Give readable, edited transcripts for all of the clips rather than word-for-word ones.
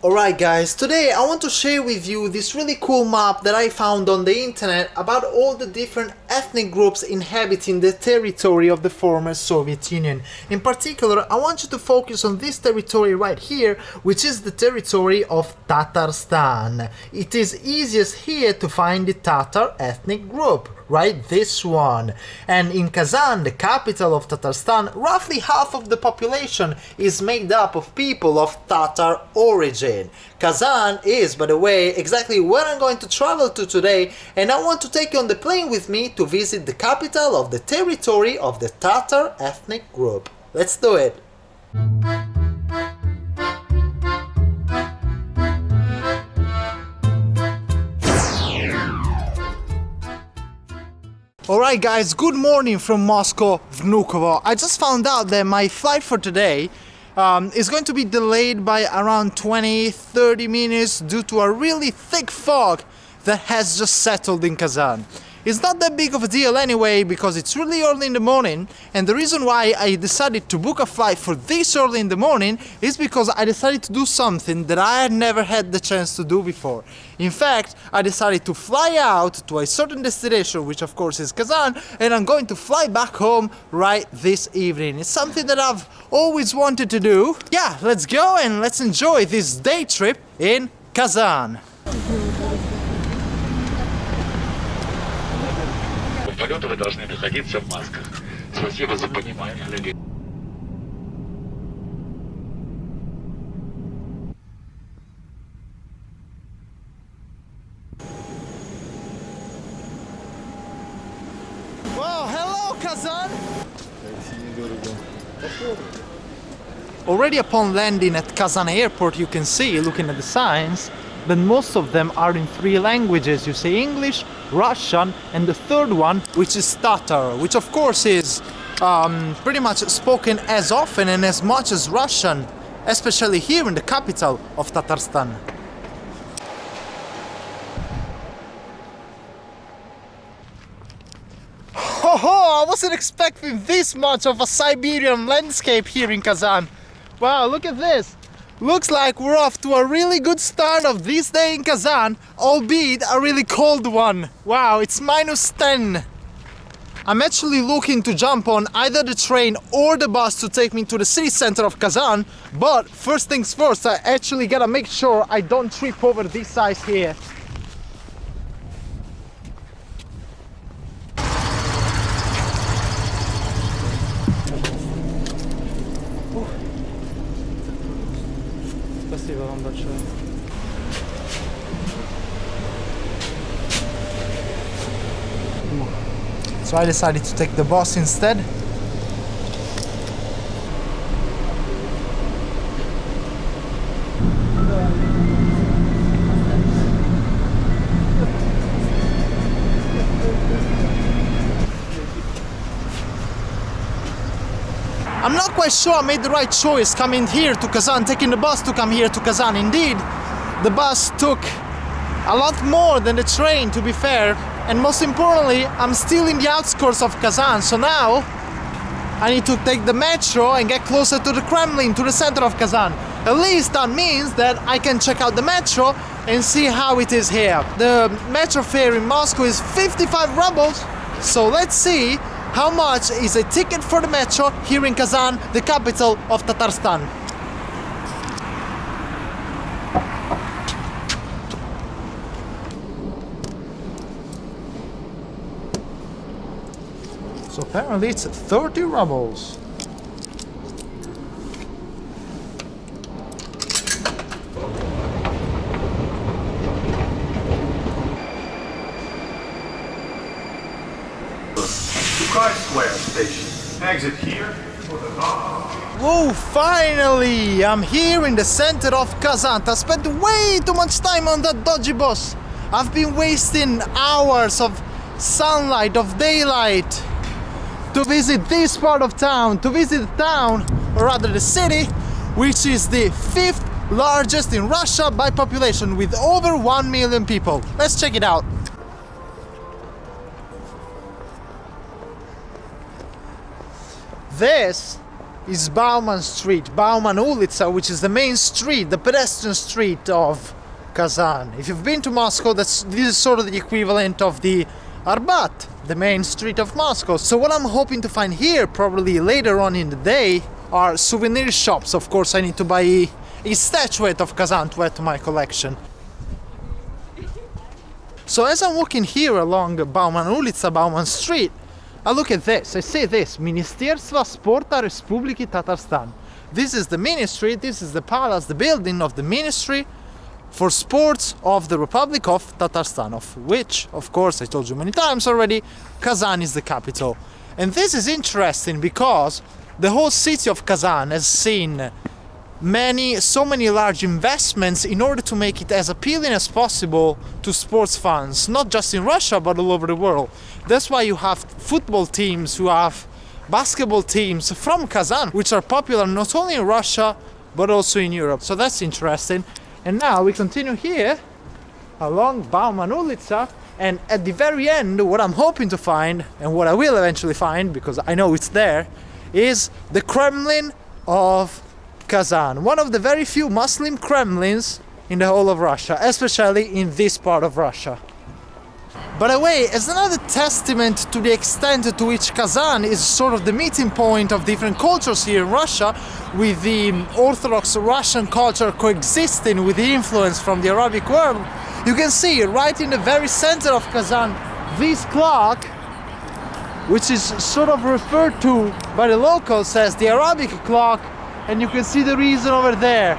Alright guys, today I want to share with you this really cool map that I found on the internet about all the different ethnic groups inhabiting the territory of the former Soviet Union. In particular, I want you to focus on this territory right here, which is the territory of Tatarstan. It is easiest here to find the Tatar ethnic group. Right, this one. And in Kazan, the capital of Tatarstan, roughly half of the population is made up of people of Tatar origin. Kazan is, by the way, exactly where I'm going to travel to today, and I want to take you on the plane with me to visit the capital of the territory of the Tatar ethnic group. Let's do it! Alright guys, good morning from Moscow Vnukovo. I just found out that my flight for today is going to be delayed by around 20-30 minutes due to a really thick fog that has just settled in Kazan. It's not that big of a deal anyway because it's really early in the morning, and the reason why I decided to book a flight for this early in the morning is because I decided to do something that I had never had the chance to do before. In fact, I decided to fly out to a certain destination, which of course is Kazan, and I'm going to fly back home right this evening. It's something that I've always wanted to do. Yeah, let's go and let's enjoy this day trip in Kazan. Полета вы должны находиться в масках. Спасибо за понимание, коллеги. Well, hello Kazan! Already upon landing at Kazan airport, you can see, looking at the signs, that most of them are in three languages. You say English, Russian, and the third one, which is Tatar, which of course is pretty much spoken as often and as much as Russian, especially here in the capital of Tatarstan. Oh, I wasn't expecting this much of a Siberian landscape here in Kazan. Wow, look at this. Looks like we're off to a really good start of this day in Kazan, albeit a really cold one. Wow, it's -10. I'm actually looking to jump on either the train or the bus to take me to the city center of Kazan, but first things first, I actually gotta make sure I don't trip over this ice here. Спасибо вам большое. So I decided to take the bus instead. I'm not quite sure I made the right choice coming here to Kazan, taking the bus to come here to Kazan. Indeed, the bus took a lot more than the train, to be fair. And most importantly, I'm still in the outskirts of Kazan, so now I need to take the metro and get closer to the Kremlin, to the center of Kazan. At least that means that I can check out the metro and see how it is here. The metro fare in Moscow is 55 rubles, so let's see how much is a ticket for the metro here in Kazan, the capital of Tatarstan. So apparently it's 30 rubles. Square station. Exit here for the north. Whoa, finally! I'm here in the center of Kazan. I spent way too much time on that dodgy bus. I've been wasting hours of sunlight, of daylight, to visit this part of town, to visit the town, or rather the city, which is the 5th largest in Russia by population, with over 1 million people. Let's check it out. This is Bauman Street, Bauman Ulitsa, which is the main street, the pedestrian street of Kazan. If you've been to Moscow, this is sort of the equivalent of the Arbat, the main street of Moscow. So what I'm hoping to find here, probably later on in the day, are souvenir shops. Of course, I need to buy a statuette of Kazan to add to my collection. So as I'm walking here along Bauman Ulitsa, Bauman Street, I look at this, I see this, Ministerstva Sporta Republiki Tatarstan. This is the ministry, this is the palace, the building of the Ministry for Sports of the Republic of Tatarstan, of which, of course, I told you many times already, Kazan is the capital. And this is interesting because the whole city of Kazan has seen so many large investments in order to make it as appealing as possible to sports fans, not just in Russia but all over the world. That's why you have football teams, you have basketball teams from Kazan, which are popular not only in Russia but also in Europe. So that's interesting. And now we continue here along Bauman Ulitsa, and at the very end, what I'm hoping to find, and what I will eventually find because I know it's there, is the Kremlin of Kazan, one of the very few Muslim Kremlins in the whole of Russia, especially in this part of Russia. By the way, as another testament to the extent to which Kazan is sort of the meeting point of different cultures here in Russia, with the Orthodox Russian culture coexisting with the influence from the Arabic world, you can see right in the very center of Kazan this clock, which is sort of referred to by the locals as the Arabic clock, and you can see the reason over there.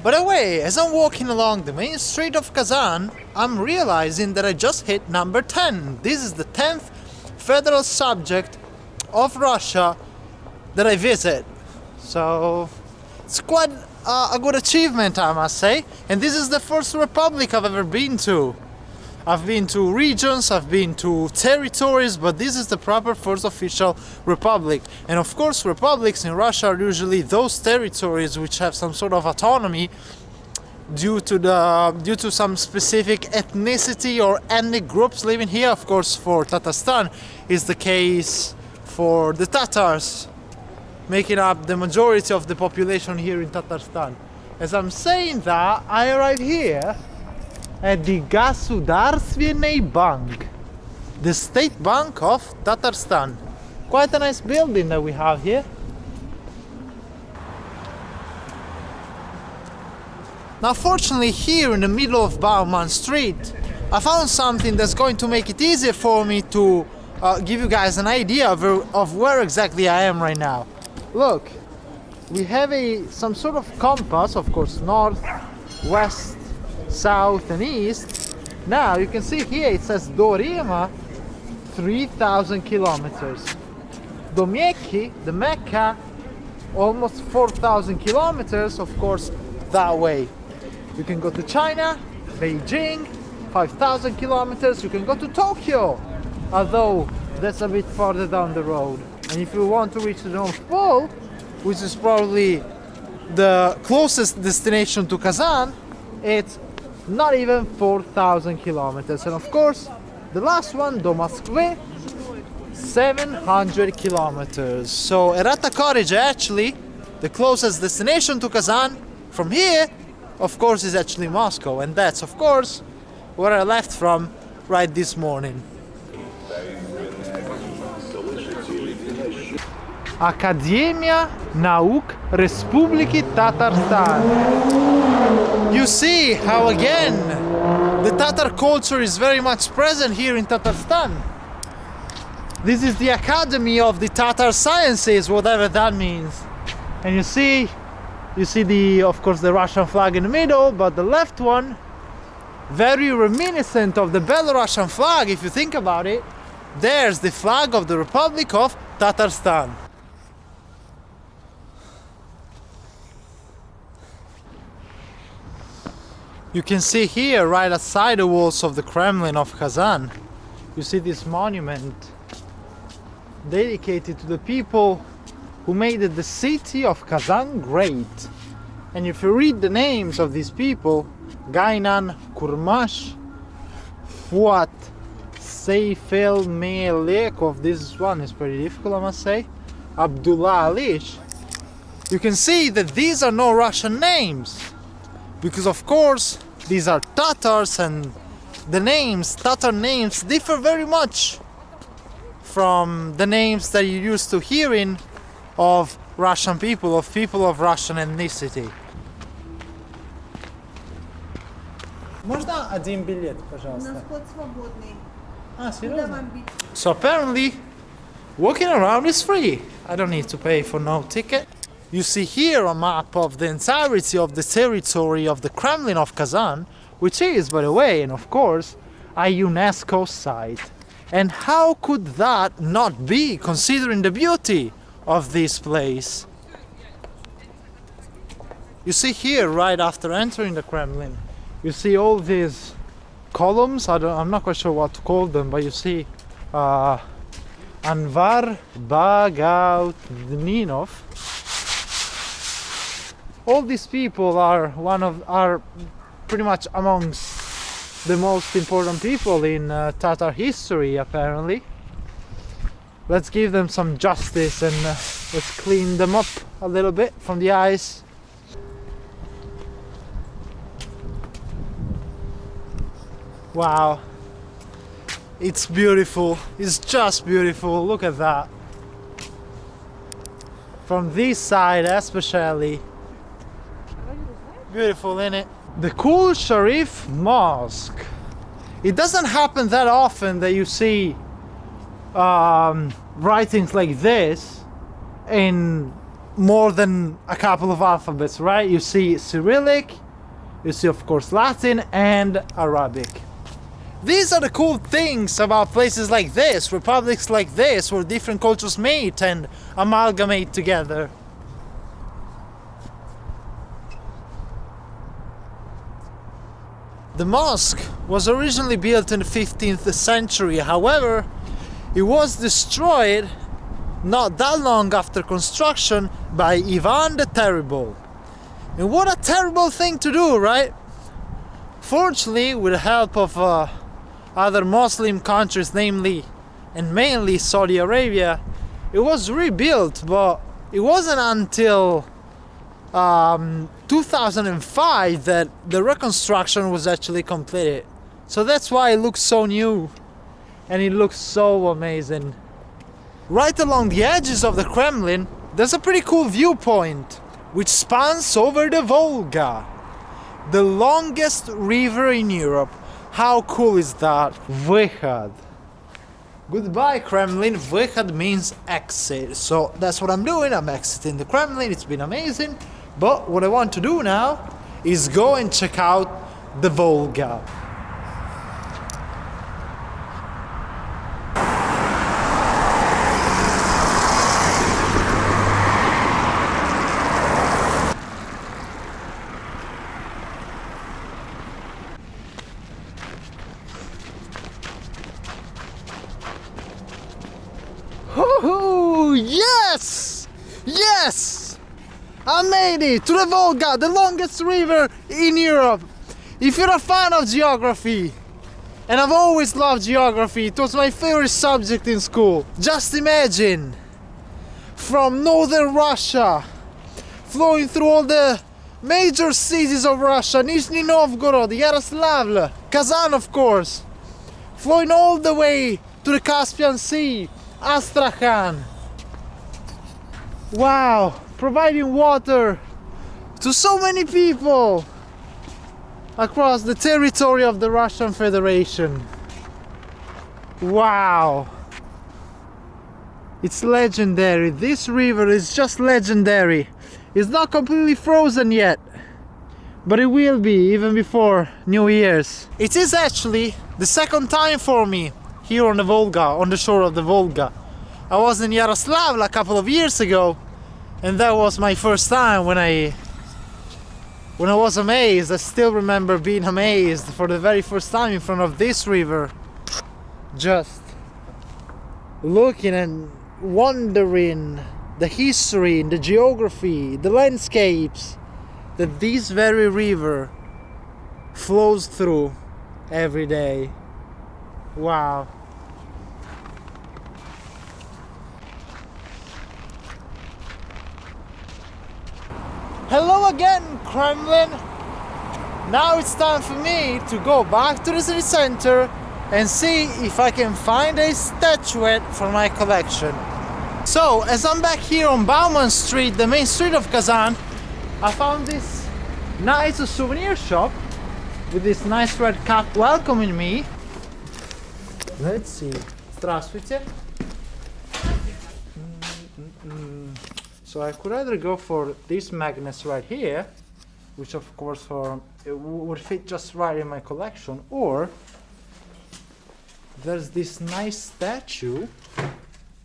By the way, as I'm walking along the main street of Kazan, I'm realizing that I just hit number 10. This is the 10th federal subject of Russia that I visit. So it's quite a good achievement, I must say. And this is the first republic I've ever been to. I've been to regions, I've been to territories, but this is the proper first official republic. And of course, republics in Russia are usually those territories which have some sort of autonomy due to some specific ethnicity or ethnic groups living here. Of course, for Tatarstan is the case for the Tatars, making up the majority of the population here in Tatarstan. As I'm saying that, I arrive here at the Gasudarstvenny Bank, the State Bank of Tatarstan. Quite a nice building that we have here. Now fortunately here in the middle of Bauman Street, I found something that's going to make it easier for me to give you guys an idea of where exactly I am right now. Look, we have some sort of compass, of course, north, west, south and east. Now you can see here it says Dorima, 3,000 kilometers. Domieki, the Mecca, almost 4,000 kilometers, of course, that way. You can go to China, Beijing, 5,000 kilometers. You can go to Tokyo, although that's a bit farther down the road. And if you want to reach the North Pole, which is probably the closest destination to Kazan, it's not even 4,000 kilometers. And of course, the last one, do Moskvy, 700 kilometers. So Erata actually, the closest destination to Kazan from here, of course, is actually Moscow. And that's, of course, where I left from right this morning. Академия наук Республики Татарстан. You see how again the Tatar culture is very much present here in Tatarstan. This is the Academy of the Tatar Sciences, whatever that means. And you see the, of course, the Russian flag in the middle, but the left one, very reminiscent of the Belarusian flag, if you think about it. There's the flag of the Republic of Tatarstan. You can see here, right outside the walls of the Kremlin of Kazan, you see this monument dedicated to the people who made the city of Kazan great. And if you read the names of these people, Gainan, Kurmash, Fuat, Seyfelmelekov. This one is pretty difficult, I must say. Abdullah Alish. You can see that these are no Russian names, because of course these are Tatars, and the names, Tatar names, differ very much from the names that you used to hearing of Russian people, of people of Russian ethnicity. Можно один билет, пожалуйста? Вход свободный. Ah, Куда серьезно? вам бить? So apparently, walking around is free. I don't need to pay for no ticket. You see here a map of the entirety of the territory of the Kremlin of Kazan, which is, by the way, and of course, a UNESCO site. And how could that not be, considering the beauty of this place? You see here, right after entering the Kremlin, you see all these columns. I'm not quite sure what to call them, but you see Anvar Bagautinov. All these people are pretty much amongst the most important people in Tatar history, apparently. Let's give them some justice and let's clean them up a little bit from the ice. Wow, it's beautiful. It's just beautiful. Look at that. From this side especially. Beautiful, innit? The Kul Sharif Mosque. It doesn't happen that often that you see writings like this in more than a couple of alphabets, right? You see Cyrillic, you see of course Latin and Arabic. These are the cool things about places like this, republics like this, where different cultures meet and amalgamate together. The mosque was originally built in the 15th century, however, it was destroyed not that long after construction by Ivan the Terrible. And what a terrible thing to do, right? Fortunately, with the help of other Muslim countries, namely and mainly Saudi Arabia, it was rebuilt, but it wasn't until 2005 that the reconstruction was actually completed. So that's why it looks so new and it looks so amazing. Right along the edges of the Kremlin, there's a pretty cool viewpoint which spans over the Volga, the longest river in Europe. How cool is that? Vyhad. Goodbye Kremlin. Vyhad means exit. So that's what I'm doing. I'm exiting the Kremlin. It's been amazing. But what I want to do now is go and check out the Volga. Hoo-hoo! Yes! Yes! I made it to the Volga, the longest river in Europe. If you're a fan of geography, and I've always loved geography, it was my favorite subject in school. Just imagine, from northern Russia, flowing through all the major cities of Russia, Nizhny Novgorod, Yaroslavl, Kazan of course, flowing all the way to the Caspian Sea, Astrakhan. Wow, providing water to so many people across the territory of the Russian Federation. Wow, it's legendary. This river is just legendary. It's not completely frozen yet, but it will be even before New Year's. It is actually the second time for me here on the Volga, on the shore of the Volga. I was in Yaroslavl a couple of years ago, and that was my first time when I was amazed. I still remember being amazed for the very first time in front of this river, just looking and wondering the history, the geography, the landscapes that this very river flows through every day. Wow. Hello again, Kremlin! Now it's time for me to go back to the city center and see if I can find a statuette for my collection. So, as I'm back here on Bauman Street, the main street of Kazan, I found this nice souvenir shop with this nice red cap welcoming me. Let's see. Здравствуйте. So I could either go for these magnets right here, which of course it would fit just right in my collection, or there's this nice statue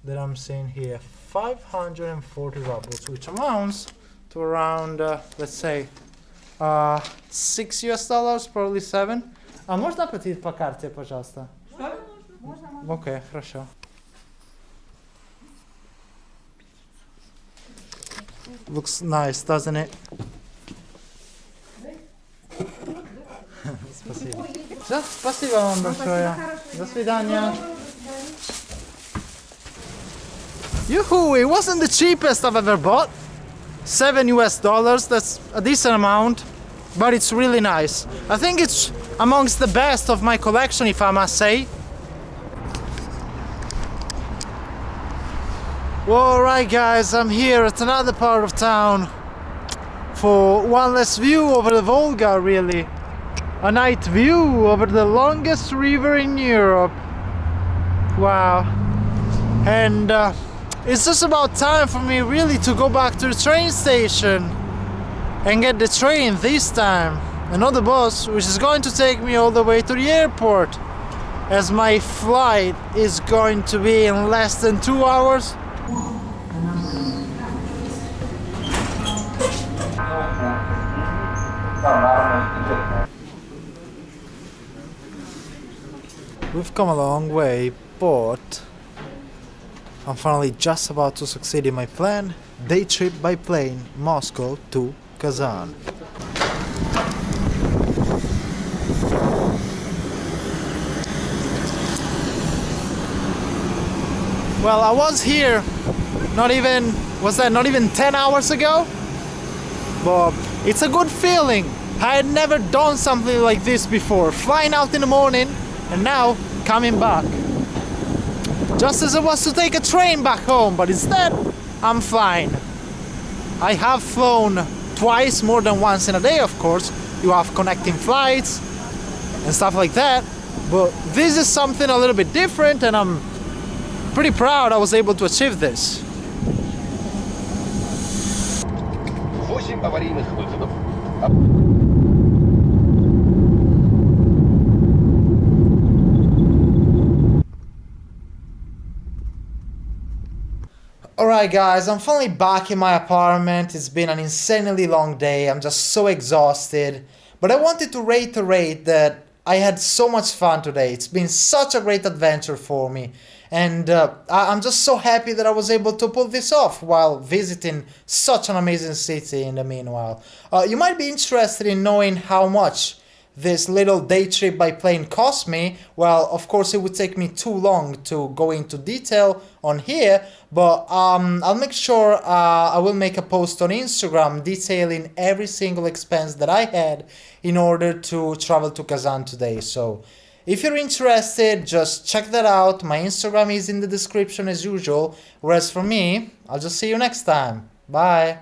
that I'm seeing here, 540 rubles, which amounts to around, let's say, $6 US, probably 7. А можно оплатить по карте, пожалуйста? Что? Можно, можно. Окей, хорошо. Looks nice, doesn't it? Спасибо. Все, спасибо вам большое. До свидания. Yoo-hoo, it wasn't the cheapest I've ever bought. $7 US, that's a decent amount, but it's really nice. I think it's amongst the best of my collection, if I must say. Alright guys, I'm here at another part of town for one last view over the Volga, really. A night view over the longest river in Europe. Wow. And it's just about time for me really to go back to the train station and get the train this time, and not the bus, which is going to take me all the way to the airport, as my flight is going to be in less than 2 hours. We've come a long way, but I'm finally just about to succeed in my plan. Day trip by plane, Moscow to Kazan. Well, I was here not even 10 hours ago? But it's a good feeling. I had never done something like this before. Flying out in the morning and now coming back. Just as I was to take a train back home, but instead I'm flying. I have flown twice, more than once in a day, of course. You have connecting flights and stuff like that. But this is something a little bit different, and I'm pretty proud I was able to achieve this. 8 аварийных выходов. Alright guys, I'm finally back in my apartment. It's been an insanely long day. I'm just so exhausted. But I wanted to reiterate that I had so much fun today. It's been such a great adventure for me. And I'm just so happy that I was able to pull this off while visiting such an amazing city in the meanwhile. You might be interested in knowing how much this little day trip by plane cost me. Well, of course it would take me too long to go into detail on here, but I'll make sure I will make a post on Instagram detailing every single expense that I had in order to travel to Kazan today. So if you're interested, just check that out. My Instagram is in the description as usual. Whereas for me, I'll just see you next time. Bye.